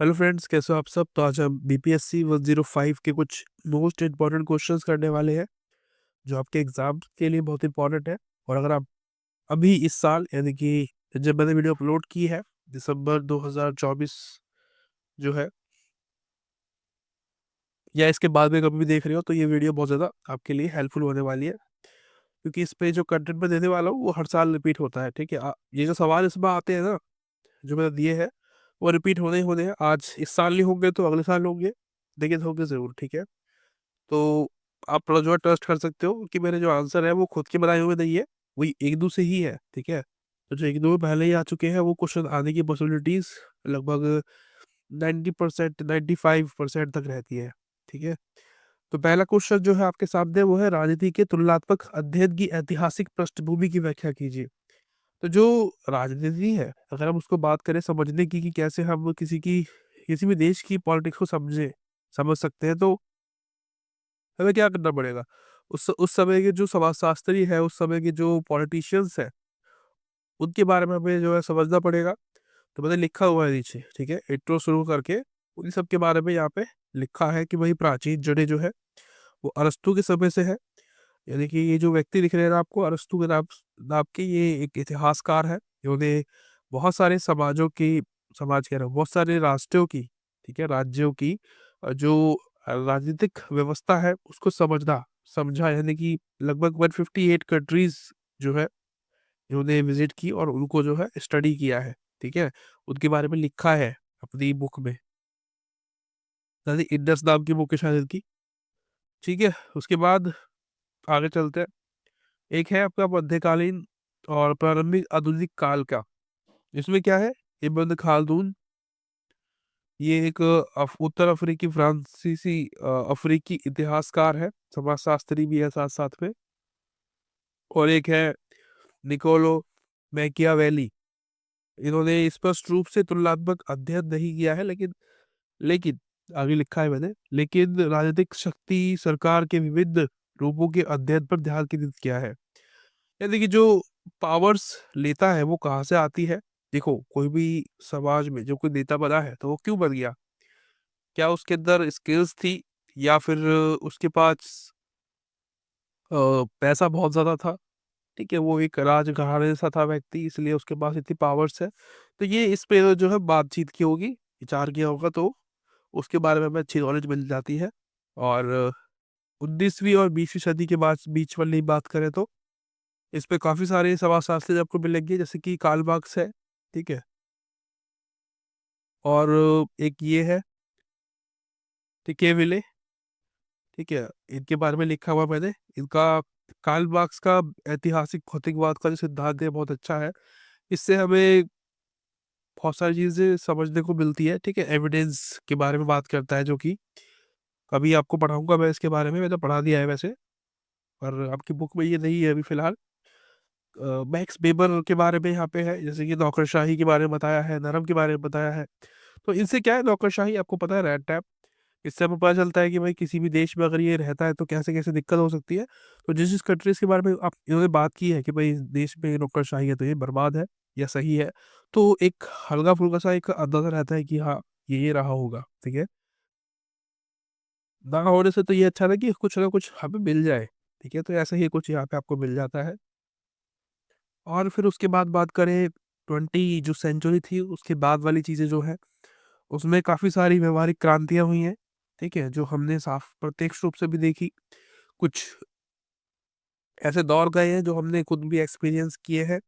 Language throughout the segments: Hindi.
हेलो फ्रेंड्स, कैसे हो आप सब। तो आज हम बीपीएससी 105 के कुछ मोस्ट इम्पोर्टेंट क्वेश्चंस करने वाले हैं जो आपके एग्जाम के लिए बहुत इंपॉर्टेंट है। और अगर आप अभी इस साल यानी कि जब मैंने वीडियो अपलोड की है दिसंबर 2024 जो है, या इसके बाद में कभी भी देख रहे हो, तो ये वीडियो बहुत ज़्यादा आपके लिए हेल्पफुल होने वाली है, क्योंकि इस पे जो कंटेंट मैं देने वाला हूँ वो हर साल रिपीट होता है। ठीक है, ये जो सवाल इसमें आते हैं ना, जो मैंने दिए हैं, वो रिपीट होने ही होने हैं। आज इस साल नहीं होंगे तो अगले साल होंगे, लेकिन होंगे जरूर। ठीक है, तो आप थोड़ा जो है ट्रस्ट कर सकते हो कि मेरे जो आंसर है वो खुद के बनाए हुए नहीं है, वही एक दो से ही है। ठीक है, तो जो एक दो में पहले ही आ चुके हैं वो क्वेश्चन आने की पॉसिबिलिटीज लगभग 90%, 95% तक रहती है। ठीक है, तो पहला क्वेश्चन जो है आपके सामने वो है, राजनीति के तुलनात्मक अध्ययन की ऐतिहासिक पृष्ठभूमि की व्याख्या कीजिए। तो जो राजनीति है, अगर हम उसको बात करें समझने की कि कैसे हम किसी भी देश की पॉलिटिक्स को समझ सकते हैं, तो हमें क्या करना पड़ेगा। उस समय के जो समाजशास्त्री है, उस समय के जो पॉलिटिशियंस है, उनके बारे में हमें जो है समझना पड़ेगा। तो मैंने लिखा हुआ है नीचे, ठीक है, इंट्रो शुरू करके उन सब के बारे में यहाँ पे लिखा है कि भाई प्राचीन जड़ें जो है वो अरस्तु के समय से है। यानी कि ये जो व्यक्ति दिख रहे हैं आपको, अरस्तु के नाम नाम के, ये एक इतिहासकार है। इन्होंने बहुत सारे समाजों की, समाज कह रहा हूँ, बहुत सारे राष्ट्रों की, ठीक है, राज्यों की जो राजनीतिक व्यवस्था है उसको समझा। यानी कि लगभग 158 कंट्रीज जो है इन्होंने विजिट की और उनको जो है स्टडी किया है। ठीक है, उनके बारे में लिखा है अपनी बुक में, यानी इंडस नाम की बुक है शायद इनकी। ठीक है, उसके बाद आगे चलते हैं। एक है आपका मध्यकालीन और प्रारंभिक आधुनिक काल का। इसमें क्या है, इब्न खालदून, ये एक उत्तर अफ्रीकी फ्रांसीसी अफ्रीकी इतिहासकार है, समाजशास्त्री भी है साथ साथ में। और एक है निकोलो मैकियावेली। इन्होंने स्पष्ट रूप से तुलनात्मक अध्ययन नहीं किया है, लेकिन आगे लिखा है मैंने, लेकिन राजनीतिक शक्ति सरकार के विविध रूपों के अध्ययन पर ध्यान केंद्रित किया है। यानी कि जो पावर्स लेता है वो कहाँ से आती है। देखो, कोई भी समाज में जो कोई नेता बना है तो वो क्यों बन गया, क्या उसके अंदर स्किल्स थी, या फिर उसके पास पैसा बहुत ज्यादा था। ठीक है, वो एक राजघराने सा था व्यक्ति, इसलिए उसके पास इतनी पावर्स है। तो ये इस पे जो है बातचीत की होगी, विचार किया होगा, तो उसके बारे में हमें अच्छी नॉलेज मिल जाती है। और 19वीं और 20वीं सदी के बाद बीच वाली बात करें तो इस पे काफी सारे समाजशास्त्री आपको मिलेंगे, जैसे कि कार्ल मार्क्स है। ठीक है, और एक ये है टिकेविले। ठीक है, इनके बारे में लिखा हुआ मैंने, इनका कार्ल मार्क्स का ऐतिहासिक भौतिकवाद का जो सिद्धांत है बहुत अच्छा है। इससे हमें बहुत सारी चीजें समझने को मिलती है। ठीक है, एविडेंस के बारे में बात करता है, जो कि कभी आपको पढ़ाऊंगा मैं इसके बारे में, मैंने पढ़ा दिया है वैसे, पर आपकी बुक में ये नहीं है अभी फिलहाल। मैक्स वेबर के बारे में यहाँ पे है, जैसे कि नौकरशाही के बारे में बताया है, नरम के बारे में बताया है। तो इनसे क्या है, नौकरशाही आपको पता है, रैट टैप, इससे हमें पता चलता है कि भाई किसी भी देश में अगर ये रहता है तो कैसे कैसे दिक्कत हो सकती है। तो जिस जिस कंट्रीज के बारे में आप इन्होंने बात की है कि भाई देश में नौकरशाही है तो ये बर्बाद है या सही है, तो एक हल्का फुल्का सा एक अंदाजा रहता है कि हाँ, ये रहा होगा। ठीक है, ना होने से तो ये अच्छा था कि कुछ ना कुछ हमें मिल जाए। ठीक है, तो ऐसा ही कुछ यहाँ पे आपको मिल जाता है। और फिर उसके बाद बात करें, 20 जो सेंचुरी थी उसके बाद वाली चीजें जो है, उसमें काफी सारी व्यवहारिक क्रांतियां हुई हैं। ठीक है, जो हमने साफ प्रत्यक्ष रूप से भी देखी। कुछ ऐसे दौर गए हैं जो हमने खुद भी एक्सपीरियंस किए हैं।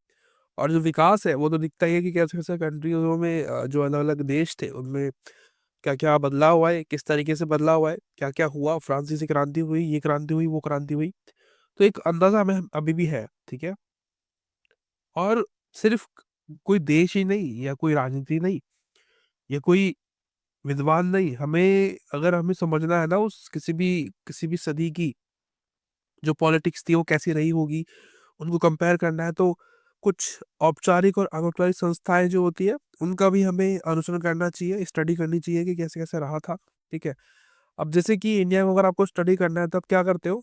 और जो विकास है वो तो दिखता ही है कि कैसे कैसे कंट्रियों में जो अलग अलग देश थे उनमें क्या क्या बदलाव हुआ है, किस तरीके से बदलाव हुआ है, क्या क्या हुआ, फ्रांसीसी क्रांति हुई, ये क्रांति हुई, वो क्रांति हुई। तो एक अंदाजा हमें अभी भी है। ठीक है, और सिर्फ कोई देश ही नहीं, या कोई राजनीति नहीं, या कोई विद्वान नहीं, हमें अगर हमें समझना है ना उस किसी भी सदी की जो पॉलिटिक्स थी वो कैसी रही होगी, उनको कंपेयर करना है, तो कुछ औपचारिक और अनौपचारिक संस्थाएं जो होती है उनका भी हमें अनुसरण करना चाहिए, स्टडी करनी चाहिए कि कैसे कैसे रहा था। ठीक है, अब जैसे कि इंडिया में अगर आपको स्टडी करना है तो आप क्या करते हो,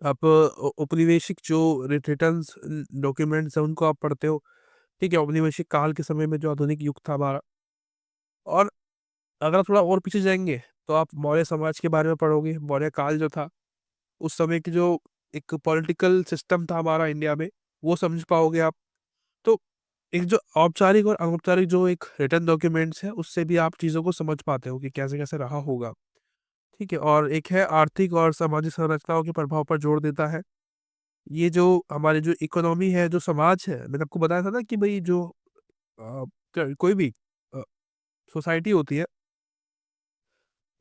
आप औपनिवेशिक जो रिटर्न्स डॉक्यूमेंट्स हैं उनको आप पढ़ते हो। ठीक है, औपनिवेशिक काल के समय में जो आधुनिक युग था हमारा, और अगर आप थोड़ा और पीछे जाएंगे तो आप मौर्य समाज के बारे में पढ़ोगे। मौर्य काल जो था, उस समय की जो एक पॉलिटिकल सिस्टम था हमारा इंडिया में, वो समझ पाओगे आप। तो एक जो औपचारिक और अनौपचारिक जो एक रिटर्न डॉक्यूमेंट्स है, उससे भी आप चीज़ों को समझ पाते हो कि कैसे कैसे रहा होगा। ठीक है। और एक है आर्थिक और सामाजिक संरचनाओं के प्रभाव पर जोर देता है। ये जो हमारी जो इकोनॉमी है, जो समाज है, मैंने आपको बताया था ना कि भाई जो कोई भी सोसाइटी होती है,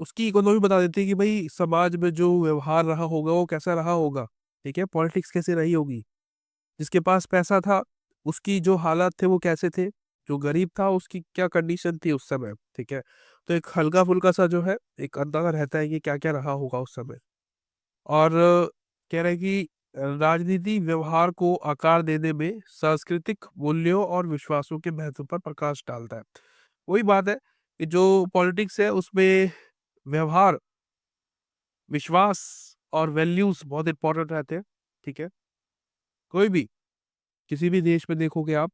उसकी इकोनॉमी बता देती है कि भाई समाज में जो व्यवहार रहा होगा वो कैसा रहा होगा। ठीक है। पॉलिटिक्स कैसे रही होगी। जिसके पास पैसा था, उसकी जो हालात थे वो कैसे थे, जो गरीब था उसकी क्या कंडीशन थी उस समय। ठीक है। तो एक हल्का फुल्का सा जो है एक अंदाजा रहता है कि क्या क्या रहा होगा उस समय। और कह रहे हैं कि राजनीति व्यवहार को आकार देने में सांस्कृतिक मूल्यों और विश्वासों के महत्व पर प्रकाश डालता है। वही बात है कि जो पॉलिटिक्स है उसमें व्यवहार, विश्वास और वैल्यूज बहुत इंपॉर्टेंट रहते हैं। ठीक है। कोई भी किसी भी देश में देखोगे आप,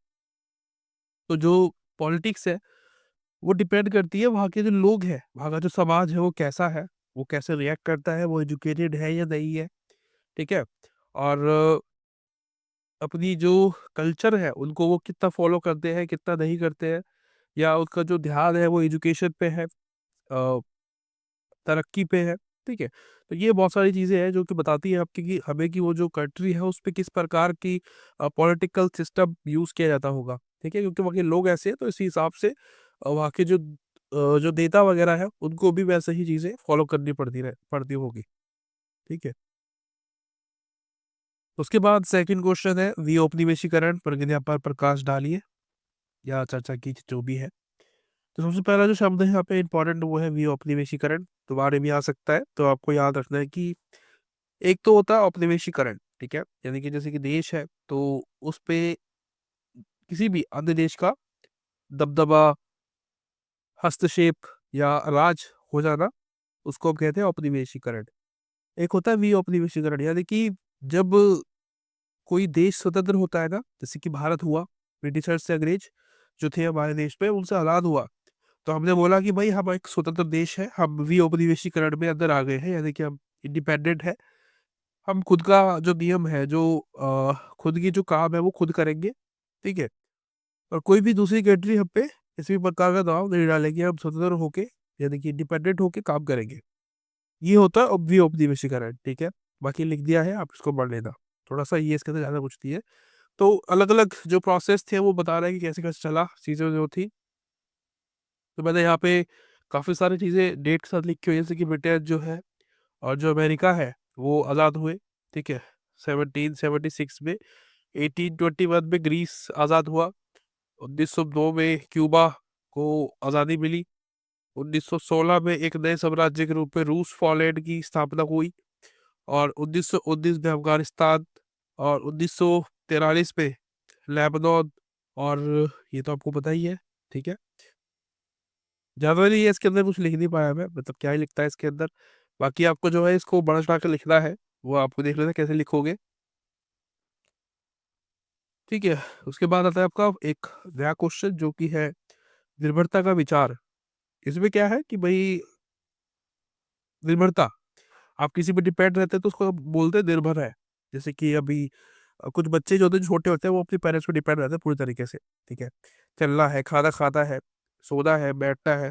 तो जो पॉलिटिक्स है वो डिपेंड करती है वहाँ के जो लोग हैं, वहाँ का जो समाज है वो कैसा है, वो कैसे रिएक्ट करता है, वो एजुकेटेड है या नहीं है। ठीक है। और अपनी जो कल्चर है उनको वो कितना फॉलो करते हैं, कितना नहीं करते हैं, या उसका जो ध्यान है वो एजुकेशन पे है, तरक्की पे है। ठीक है। तो ये बहुत सारी चीजें हैं जो कि बताती है आपकी कि हमें कि वो जो कंट्री है उस पे किस प्रकार की पॉलिटिकल सिस्टम यूज किया जाता होगा। ठीक है। क्योंकि वहाँ के लोग ऐसे हैं तो इसी हिसाब से वहाँ के जो नेता वगैरह है उनको भी वैसे ही चीजें फॉलो करनी पड़ती होगी। ठीक है। उसके बाद सेकंड क्वेश्चन है विऔपनिवेशीकरण प्रक्रिया पर प्रकाश डालिए या चर्चा की जो भी है। तो सबसे पहला जो शब्द है यहाँ पे इंपॉर्टेंट वो है विऔपनिवेशीकरण। दोबारा भी आ सकता है, तो आपको याद रखना है कि एक तो होता है औपनिवेशीकरण। ठीक है। यानी कि जैसे कि देश है तो उस पे किसी भी अन्य देश का दबदबा, हस्तक्षेप या राज हो जाना, उसको हम कहते हैं औपनिवेशीकरण। एक होता है विऔपनिवेशीकरण, यानी कि जब कोई देश स्वतंत्र होता है ना, जैसे कि भारत हुआ, ब्रिटिशर्स से अंग्रेज जो थे हमारे देश पे उनसे आजाद हुआ, तो हमने बोला कि भाई हम एक स्वतंत्र देश है, हम विऔपनिवेशीकरण में अंदर आ गए हैं, यानी कि हम इंडिपेंडेंट है। हम खुद का जो नियम है, जो खुद की जो काम है वो खुद करेंगे। ठीक है। और कोई भी दूसरी कंट्री हम पे किसी भी प्रकार का दबाव नहीं डालेगी, हम स्वतंत्र होके यानी कि इंडिपेंडेंट होके काम करेंगे। ये होता है औपनिवेशीकरण। ठीक है। बाकी लिख दिया है, आप इसको पढ़ लेना। थोड़ा सा ये इसके अंदर ज्यादा पूछती है। तो अलग अलग जो प्रोसेस थे वो बता रहे हैं कि कैसे कैसे चला चीजें जो थी। तो मैंने यहाँ पे काफी सारी चीजें डेट के साथ लिखी हुई है, जैसे कि ब्रिटेन जो है और जो अमेरिका है वो आज़ाद हुए। ठीक है। 1776 में। 1821 में ग्रीस आज़ाद हुआ। 1902 में क्यूबा को आज़ादी मिली। 1916 में एक नए साम्राज्य के रूप में रूस पोलैंड की स्थापना हुई। और 1919 में अफगानिस्तान। और 1943 में लेबनान। और ये तो आपको पता ही है। ठीक है। ज्यादा नहीं है इसके अंदर, कुछ लिख नहीं पाया मैं, मतलब क्या ही लिखता है इसके अंदर। बाकी आपको जो है इसको बड़ा चढ़ा कर लिखना है, वो आपको देख लेना कैसे लिखोगे। ठीक है। उसके बाद आता है आपका एक नया क्वेश्चन जो कि है निर्भरता का विचार। इसमें क्या है कि भाई निर्भरता, आप किसी पे डिपेंड रहते हैं तो उसको बोलते हैं निर्भर है। जैसे कि अभी कुछ बच्चे जो होते हैं, छोटे होते हैं, वो अपने पेरेंट्स पे डिपेंड रहते हैं पूरी तरीके से। ठीक है। चलना है, खाना खाता है, सोना है, बैठना है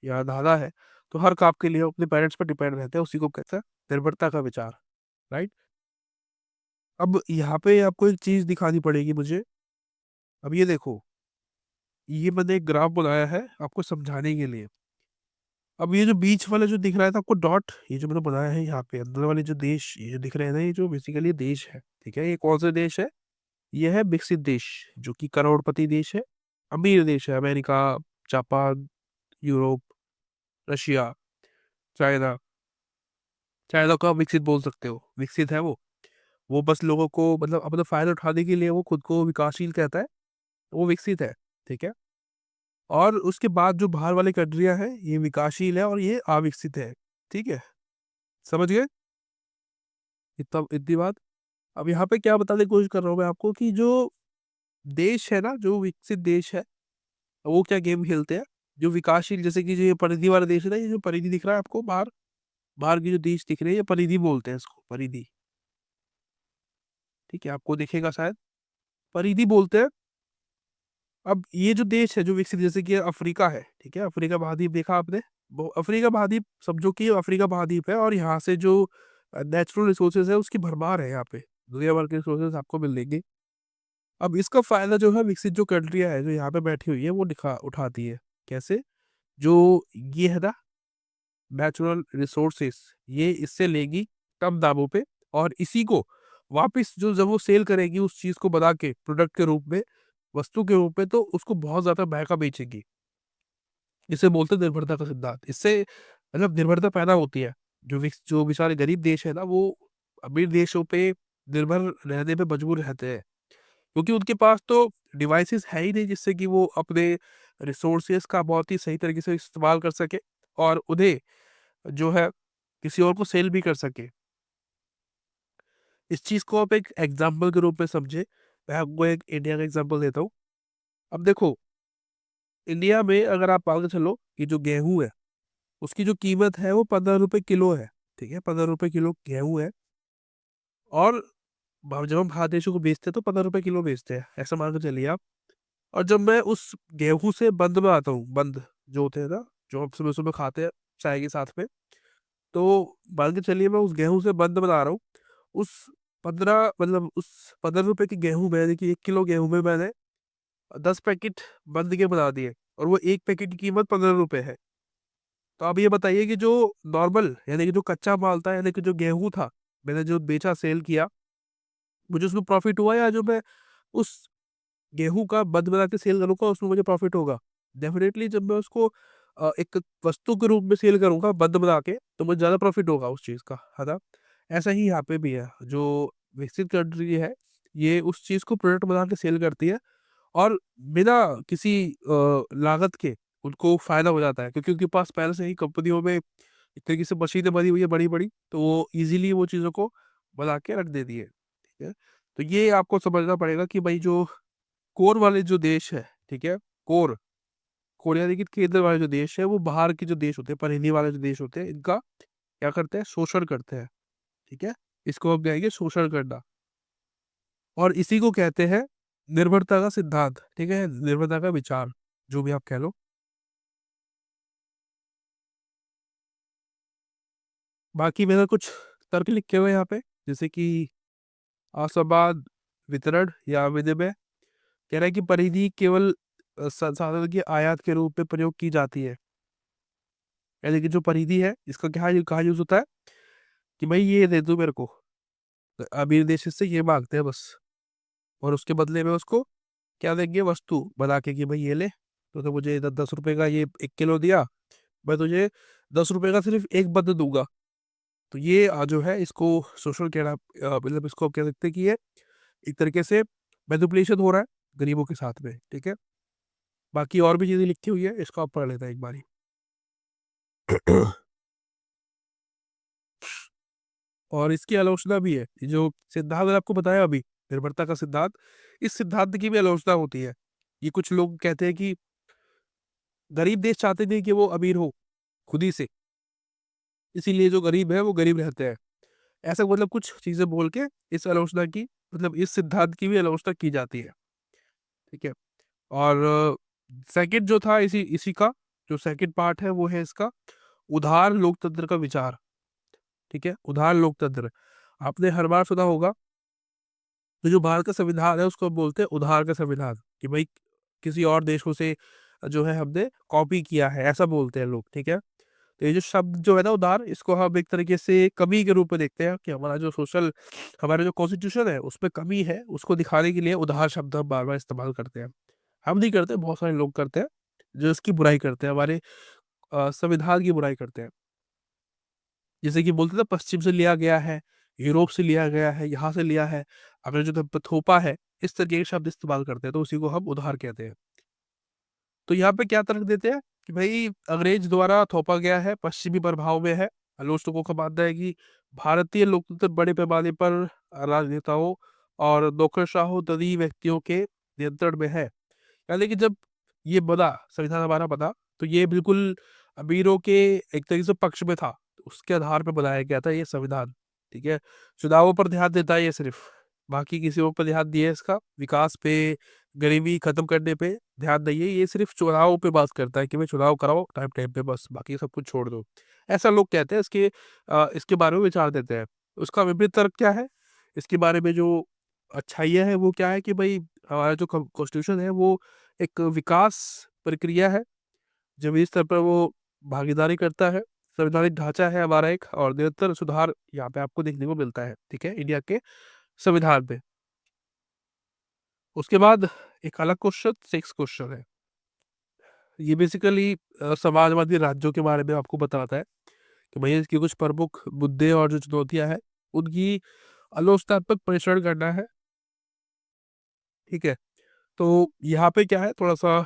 या नहाना है, तो हर काम के लिए वो अपने पेरेंट्स पर डिपेंड रहते हैं, उसी को कहते हैं निर्भरता का विचार। राइट। अब यहाँ पे आपको एक चीज दिखानी पड़ेगी मुझे। अब ये देखो, ये मैंने एक ग्राफ बनाया है आपको समझाने के लिए। अब ये जो बीच वाला जो दिख रहा है था आपको डॉट, ये जो मैंने बनाया है यहाँ पे अंदर वाले जो देश ये जो दिख रहे हैं ना, ये जो बेसिकली देश है। ठीक है। ये कौन सा देश है? ये है विकसित देश, जो कि करोड़पति देश है, अमीर देश है। America, Japan, Europe, Russia, China. China को आप विकसित बोल सकते हो, विकसित है वो बस लोगों को मतलब अपना फायदा उठाने के लिए वो खुद को विकासशील कहता है, वो विकसित है। ठीक है। और उसके बाद जो बाहर वाली कंट्रियां हैं ये विकासशील है और ये अविकसित है। ठीक है। समझ गए इतना, इतनी बात। अब यहाँ पे क्या बताने की कोशिश कर रहा हूँ मैं आपको कि जो देश है ना, जो विकसित देश है, वो क्या गेम खेलते हैं, जो विकासशील, जैसे कि जो ये परिधि वाला देश है ना, ये जो परिधि दिख रहा है आपको बाहर, बाहर की जो देश दिख रहे हैं, ये परिधि बोलते हैं इसको, परिधि। ठीक है, आपको दिखेगा शायद, परिधि बोलते हैं। अब ये जो देश है जो विकसित, जैसे कि अफ्रीका है, ठीक है, अफ्रीका महाद्वीप देखा आपने, वो अफ्रीका महाद्वीप समझो कि अफ्रीका महाद्वीप है, और यहाँ से जो नेचुरल रिसोर्सेज है उसकी भरमार है यहाँ पे, दुनिया भर के रिसोर्सेज आपको मिल देंगे। अब इसका फायदा जो है विकसित जो कंट्रियां है जो यहाँ पे बैठी हुई है वो दिखा उठाती है। कैसे? जो ये है ना नेचुरल रिसोर्सेस, ये इससे लेगी कम दामों पे, और इसी को वापस जो जब वो सेल करेगी उस चीज को बना के प्रोडक्ट के रूप में, वस्तु के रूप में, तो उसको बहुत ज्यादा महंगा बेचेगी। इसे बोलते हैं निर्भरता का सिद्धांत। इससे मतलब निर्भरता पैदा होती है। जो बेचारे गरीब देश है ना, वो अमीर देशों पे निर्भर रहने पे मजबूर रहते हैं, क्योंकि उनके पास तो डिवाइसेस है ही नहीं जिससे कि वो अपने रिसोर्सेस का बहुत ही सही तरीके से इस्तेमाल कर सके, और उन्हें जो है किसी और को सेल भी कर सके। इस चीज को आप एक एग्जाम्पल के रूप में समझे। मैं आपको एक इंडिया का एग्जाम्पल देता हूँ। अब देखो, इंडिया में अगर आप मान के चलो कि जो गेहूं है उसकी जो कीमत है वो 15 रुपए किलो है। ठीक है, 15 रुपए किलो गेहूं है, और जब हम बाहर देशों को बेचते हैं तो 15 रुपए किलो बेचते हैं, ऐसा मान के चलिए आप। और जब मैं उस गेहूं से बंद में आता हूँ, बंद जो होते हैं ना, जो हम सुबह सुबह खाते हैं चाय के साथ में, तो मान के चलिए मैं उस गेहूं से बंद बना रहा हूँ। उस 15 रुपए की गेहूं में, देखिए 1 किलो गेहूं में मैंने 10 पैकेट बंद के बना दिए, और वो एक पैकेट की कीमत 15 रुपए है। तो आप ये बताइए कि जो नॉर्मल यानी कि जो कच्चा माल था, यानी कि जो गेहूं था, मैंने जो बेचा, सेल किया, मुझे उसमें प्रॉफिट हुआ, या जो मैं उस गेहूं का बंद बना के सेल करूंगा उसमें मुझे प्रॉफिट होगा? डेफिनेटली जब मैं उसको एक वस्तु के रूप में सेल करूंगा बंद बना के, तो मुझे ज्यादा प्रॉफिट होगा उस चीज का, है ना? ऐसा ही यहाँ पे भी है। जो विकसित कंट्री है, ये उस चीज को प्रोडक्ट बना के सेल करती है, और बिना किसी लागत के उनको फायदा हो जाता है, क्योंकि उनके पास पहले से ही कंपनियों में एक तरीके से मशीनें बनी हुई है बड़ी बड़ी, तो वो इजीली वो चीज़ों को बना के रख देती है। ठीक है, तो ये आपको समझना पड़ेगा कि भाई जो कोर वाले जो देश है, ठीक है, कोर कोर यानी कि केंद्र वाले जो देश है, वो बाहर के जो देश होते हैं, परिधि वाले जो देश होते हैं, इनका क्या करते हैं? शोषण करते हैं। ठीक है, इसको हम कहेंगे शोषण करना, और इसी को कहते हैं निर्भरता का सिद्धांत। ठीक है, निर्भरता का विचार, जो भी आप कह लो। बाकी मेरा कुछ तर्क लिखे हुए हैं यहाँ पे, जैसे कि असमान वितरण या विनिमय। कह रहा है कि परिधि केवल संसाधन की आयात के रूप में प्रयोग की जाती है। यानी कि जो परिधि है इसका क्या कहा यूज होता है कि भाई ये दे दो मेरे को, तो अमीर देश इससे ये मांगते हैं बस, और उसके बदले में उसको क्या देंगे? वस्तु बना के, कि भाई ये ले, तो मुझे 10 रुपए का ये 1 किलो दिया, मैं तुझे 10 रुपए का सिर्फ एक बंद दूंगा। तो ये जो है इसको सोशल कहना, मतलब इसको आप कह सकते हैं कि ये एक तरीके से मैनिपुलेशन हो रहा है गरीबों के साथ में। ठीक है, बाकी और भी चीजें लिखी हुई है, इसको आप पढ़ लेते हैं एक बारी। और इसकी आलोचना भी है, ये जो सिद्धांत मैंने आपको बताया अभी, निर्भरता का सिद्धांत, इस सिद्धांत की भी आलोचना होती है। ये कुछ लोग कहते हैं कि गरीब देश चाहते नहीं कि वो अमीर हो खुद ही से, इसीलिए जो गरीब है वो गरीब रहते हैं। ऐसा मतलब कुछ चीजें बोल के इस आलोचना की, मतलब इस सिद्धांत की भी आलोचना की जाती है। ठीक है, और सेकंड जो था इसी इसी का जो सेकंड पार्ट है वो है इसका उदार लोकतंत्र का विचार। ठीक है, उदार लोकतंत्र, आपने हर बार सुना होगा। तो जो भारत का संविधान है उसको बोलते हैं उधार का संविधान, कि भाई किसी और देशों से जो है हमने कॉपी किया है, ऐसा बोलते हैं लोग। ठीक है, तो ये जो शब्द जो है ना उधार, इसको हम एक तरीके से कमी के रूप में देखते हैं, कि हमारा जो हमारा जो कॉन्स्टिट्यूशन है उसमें कमी है, उसको दिखाने के लिए उधार शब्द हम बार बार इस्तेमाल करते हैं। हम नहीं करते, बहुत सारे लोग करते हैं जो इसकी बुराई करते हैं, हमारे संविधान की बुराई करते हैं। जैसे कि बोलते थे पश्चिम से लिया गया है, यूरोप से लिया गया है, यहाँ से लिया है, हमने जो थोपा है, इस तरीके के शब्द इस्तेमाल करते हैं, तो उसी को हम उधार कहते हैं। तो यहाँ पे क्या तर्क देते हैं कि भाई अंग्रेज द्वारा थोपा गया है, पश्चिमी प्रभाव में है। आलोचकों का मानना है कि भारतीय लोकतंत्र बड़े पैमाने पर राजनेताओं और नौकरशाहों धनी व्यक्तियों के नियंत्रण में है। यानी कि जब ये बना, संविधान हमारा बना, तो ये बिल्कुल अमीरों के एक तरीके से पक्ष में था, तो उसके आधार पर बनाया गया था ये संविधान। ठीक है, चुनावों पर ध्यान देता है ये सिर्फ, बाकी किसी और पर ध्यान दिए इसका विकास पे, गरीबी खत्म करने पे ध्यान नहीं है। ये सिर्फ चुनाव पे बात करता है कि भाई चुनाव कराओ टाइम टाइम पे, बस बाकी सब कुछ छोड़ दो। ऐसा लोग कहते हैं। इसके बारे में विचार देते हैं। उसका विपरीत तर्क क्या है, इसके बारे में जो अच्छाइयाँ है वो क्या है कि भाई हमारा जो कॉन्स्टिट्यूशन है वो एक विकास प्रक्रिया है, जमीनी स्तर पर वो भागीदारी करता है। संवैधानिक ढांचा है हमारा एक, और निरंतर सुधार यहाँ पे आपको देखने को मिलता है, ठीक है, इंडिया के संविधान पे। उसके बाद एक अलग क्वेश्चन, सिक्स क्वेश्चन है। ये बेसिकली समाजवादी राज्यों के बारे में आपको बताता है कि भैया इसकी कुछ प्रमुख मुद्दे और जो चुनौतियां हैं उनकी आलोचनात्मक परीक्षण करना है। ठीक है, तो यहाँ पे क्या है, थोड़ा सा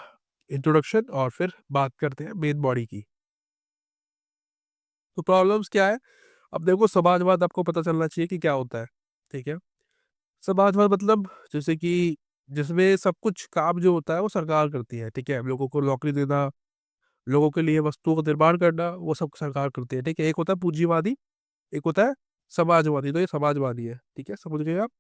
इंट्रोडक्शन और फिर बात करते हैं मेन बॉडी की। तो प्रॉब्लम्स क्या है, अब देखो समाजवाद आपको पता चलना चाहिए कि क्या होता है। ठीक है, समाजवाद मतलब जैसे कि जिसमें सब कुछ काम जो होता है वो सरकार करती है। ठीक है, लोगों को नौकरी देना, लोगों के लिए वस्तुओं का निर्माण करना, वो सब सरकार करती है। ठीक है, एक होता है पूंजीवादी, एक होता है समाजवादी। तो ये समाजवादी है, ठीक है, समझ गए आप।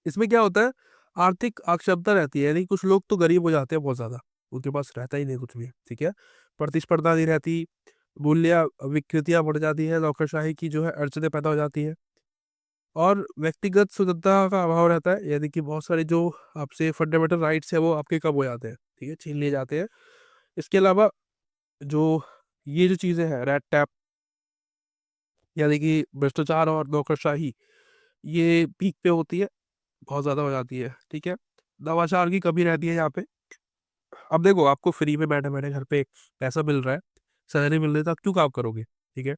इसमें क्या होता है, आर्थिक अक्षमता रहती है, यानी कुछ लोग तो गरीब हो जाते हैं बहुत ज्यादा, उनके पास रहता ही नहीं कुछ भी। ठीक है, प्रतिस्पर्धा नहीं रहती, मूल्य विकृतियां बढ़ जाती है, नौकरशाही की जो है अड़चने पैदा हो जाती है, और व्यक्तिगत स्वतंत्रता का अभाव रहता है, यानी कि बहुत सारे जो आपसे फंडामेंटल राइट्स है वो आपके कम हो जाते हैं। ठीक है, छीन लिए जाते हैं। इसके अलावा जो ये जो चीजें हैं, रेड टैप यानी कि भ्रष्टाचार और नौकरशाही, ये पीक पे होती है, बहुत ज्यादा हो जाती है। ठीक है, नवाचार की कमी रहती है यहाँ पे। अब देखो आपको फ्री में बैठे बैठे घर पे पैसा मिल रहा है, सैलरी मिल रही है, तो आप क्यों काम करोगे। ठीक है,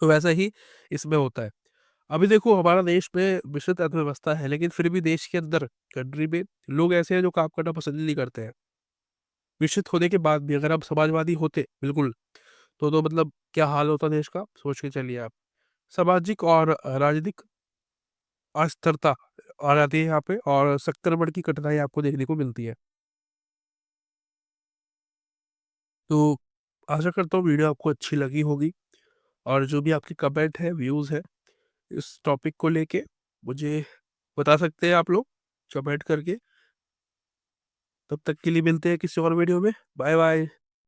तो वैसा ही इसमें होता है। अभी देखो हमारा देश में मिश्रित अर्थव्यवस्था है, लेकिन फिर भी देश के अंदर, कंट्री में लोग ऐसे हैं जो काम करना पसंद नहीं करते हैं। मिश्रित होने के बाद भी अगर आप समाजवादी होते बिल्कुल, तो मतलब क्या हाल होता देश का, सोच के चलिए आप। सामाजिक और राजनीतिक अस्थिरता आ जाती है यहाँ पे, और संक्रमण की कठिनाई आपको देखने को मिलती है। तो आशा करता हूँ वीडियो आपको अच्छी लगी होगी, और जो भी आपके कमेंट है, व्यूज है इस टॉपिक को लेके, मुझे बता सकते हैं आप लोग कमेंट करके। तब तक के लिए मिलते हैं किसी और वीडियो में। Bye bye.